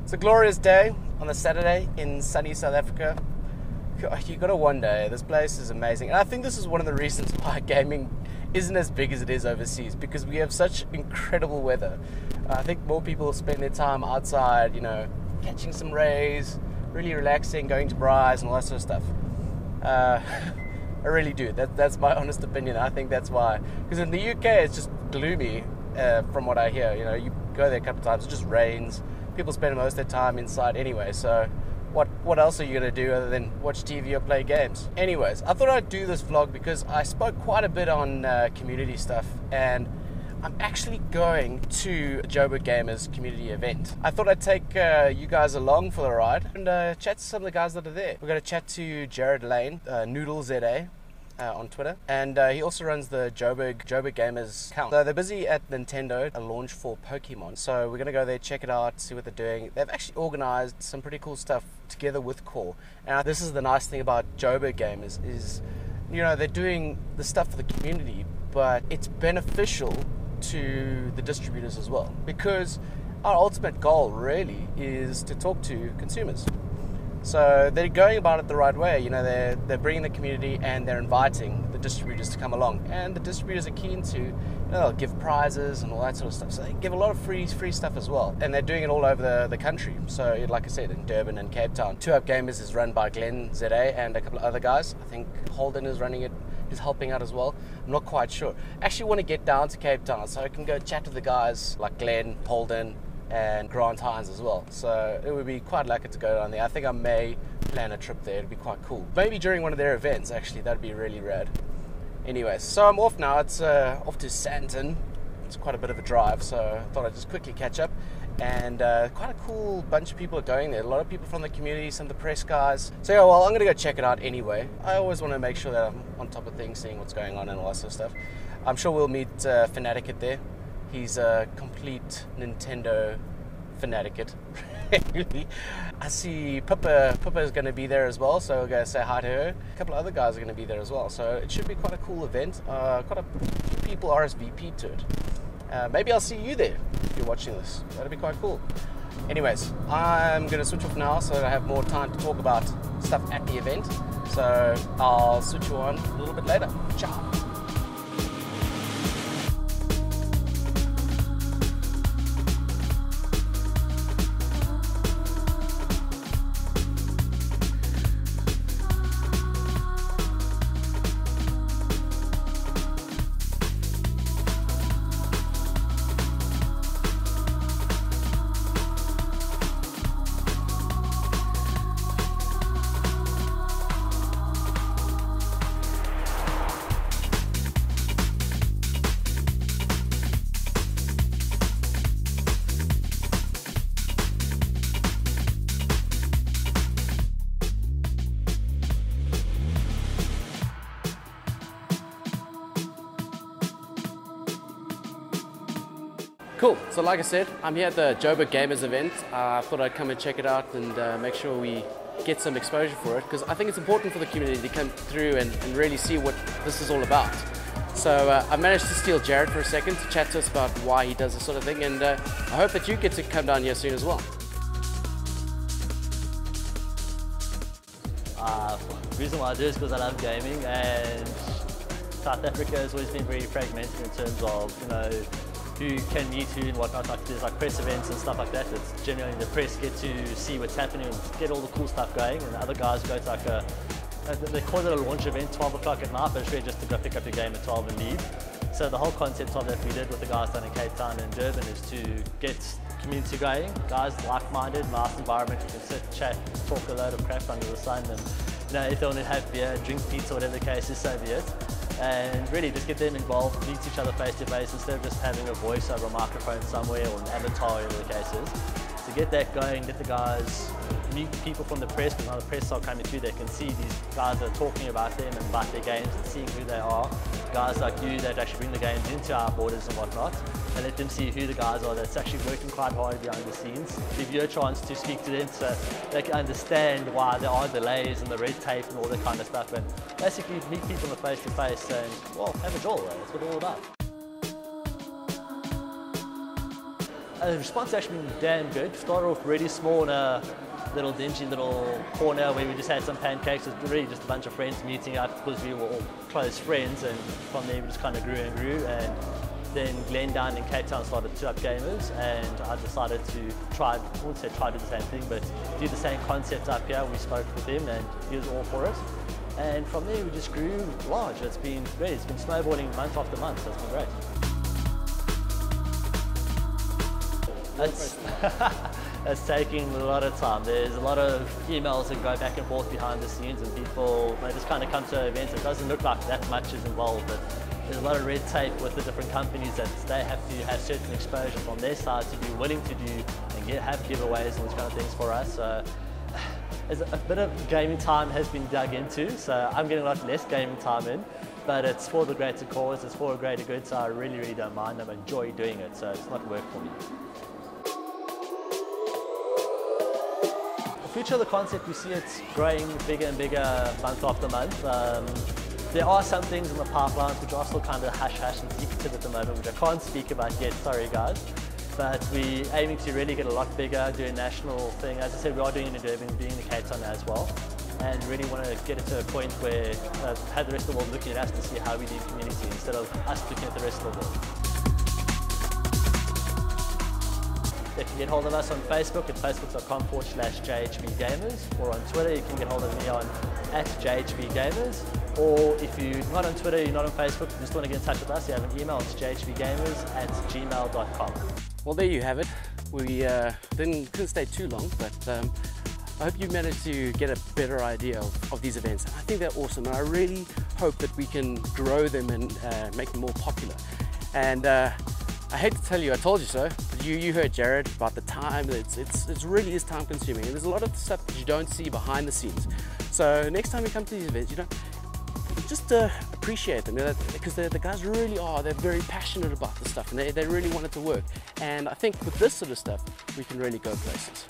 It's a glorious day on a Saturday in sunny South Africa. You gotta wonder, this place is amazing. And I think this is one of the reasons why gaming isn't as big as it is overseas, because we have such incredible weather. I think more people spend their time outside, you know, catching some rays, really relaxing, going to braais and all that sort of stuff. I really do. That's my honest opinion. I think that's why. Because in the UK, it's just gloomy from what I hear. You know, you go there a couple of times, it just rains. People spend most of their time inside anyway, so what else are you going to do other than watch TV or play games? Anyways, I thought I'd do this vlog because I spoke quite a bit on community stuff, and I'm actually going to a JHB Gamers community event. I thought I'd take you guys along for the ride and chat to some of the guys that are there. We're going to chat to Jared Lane, NoodleZA, on Twitter, and he also runs the JHB Gamers account. So they're busy at Nintendo, a launch for Pokemon. So we're gonna go there, check it out, see what they're doing. They've actually organized some pretty cool stuff together with Core. And this is the nice thing about JHB Gamers is, you know, they're doing the stuff for the community, but it's beneficial to the distributors as well, because our ultimate goal really is to talk to consumers. So they're going about it the right way. You know, they're bringing the community and they're inviting the distributors to come along. And the distributors are keen to, you know, they'll give prizes and all that sort of stuff. So they give a lot of free stuff as well. And they're doing it all over the country. So like I said, in Devon and Cape Town. JHB Gamers is run by JHBZA and a couple of other guys. I think Holden is running it, is helping out as well. I'm not quite sure. I actually want to get down to Cape Town so I can go chat to the guys like Glenn, Holden, and Grant Hines as well. So it would be quite lucky to go down there. I think I may plan a trip there. It'd be quite cool. Maybe during one of their events, actually. That'd be really rad. Anyways, so I'm off now. It's off to Stanton. It's quite a bit of a drive, so I thought I'd just quickly catch up. And quite a cool bunch of people are going there. A lot of people from the community, some of the press guys. So yeah, well, I'm going to go check it out anyway. I always want to make sure that I'm on top of things, seeing what's going on and all that sort of stuff. I'm sure we'll meet Fanaticate there. He's a complete Nintendo fanaticate. I see Pippa is going to be there as well, so we'll go say hi to her. A couple of other guys are going to be there as well, so it should be quite a cool event. Quite a few people RSVP'd to it. Maybe I'll see you there if you're watching this. That'd be quite cool. Anyways, I'm going to switch off now so that I have more time to talk about stuff at the event. So I'll switch you on a little bit later. Ciao. Cool, so like I said, I'm here at the JHB Gamers event. I thought I'd come and check it out and make sure we get some exposure for it, because I think it's important for the community to come through and really see what this is all about. So I managed to steal Jared for a second to chat to us about why he does this sort of thing, and I hope that you get to come down here soon as well. The reason why I do is because I love gaming, and South Africa has always been very fragmented in terms of, you know, who can meet who and whatnot. Like there's like press events and stuff like that. It's generally the press get to see what's happening and get all the cool stuff going, and the other guys go to like they call it a launch event, 12 o'clock at night, but it's really just to go pick up your game at 12 and leave. So the whole concept of that we did with the guys down in Cape Town and Devon is to get community going, guys like-minded, nice environment, you can sit, chat, talk a load of crap under the sun, and you know, if they want to have beer, drink pizza, whatever the case is, so be it. And really just get them involved, meet each other face to face instead of just having a voice over a microphone somewhere or an avatar, whatever the case is. So get that going, get the guys, meet people from the press, because now the press are coming through, they can see these guys that are talking about them and about their games and seeing who they are. Guys like you that actually bring the games into our borders and whatnot, and let them see who the guys are that's actually working quite hard behind the scenes. Give you a chance to speak to them so they can understand why there are delays and the red tape and all that kind of stuff, and basically meet people face to face and, well, have a draw. That's what it's all about. The response has actually been damn good. Started off really small in a little dingy little corner where we just had some pancakes. It was really just a bunch of friends meeting up because we were all close friends, and from there we just kind of grew and grew. And then Glenn down in Cape Town started JHB Gamers, and I decided to try, I wouldn't say try to do the same thing, but do the same concept up here. We spoke with him and he was all for it. And from there we just grew large. It's been great. It's been snowballing month after month, so it's been great. It's taking a lot of time. There's a lot of emails that go back and forth behind the scenes, and people just kind of come to events. It doesn't look like that much is involved, but there's a lot of red tape with the different companies that they have to have certain exposure from their side to be willing to do and have giveaways and those kind of things for us. So a bit of gaming time has been dug into, so I'm getting a lot less gaming time in, but it's for the greater cause, it's for a greater good, so I really, really don't mind. I enjoy doing it, so it's not work for me. The future of the concept, we see it's growing bigger and bigger month after month. There are some things in the pipelines which are still kind of hush-hush and secretive at the moment, which I can't speak about yet, sorry guys. But we're aiming to really get a lot bigger, do a national thing. As I said, we are doing it in Devon, doing the Cape Town as well. And really want to get it to a point where have the rest of the world looking at us to see how we do community instead of us looking at the rest of the world. If you get hold of us on Facebook at facebook.com/JHBGamers, or on Twitter you can get hold of me on @JHBGamers. Or if you're not on Twitter, you're not on Facebook, you just want to get in touch with us, you have an email, it's jhbgamers@gmail.com. Well, there you have it. We couldn't stay too long, but I hope you managed to get a better idea of these events. I think they're awesome, and I really hope that we can grow them and make them more popular. And I hate to tell you, I told you so, but you heard Jared about the time. It really is time consuming, and there's a lot of stuff that you don't see behind the scenes. So next time you come to these events, just appreciate them, because the guys really are, they're very passionate about the stuff, and they really want it to work. And I think with this sort of stuff, we can really go places.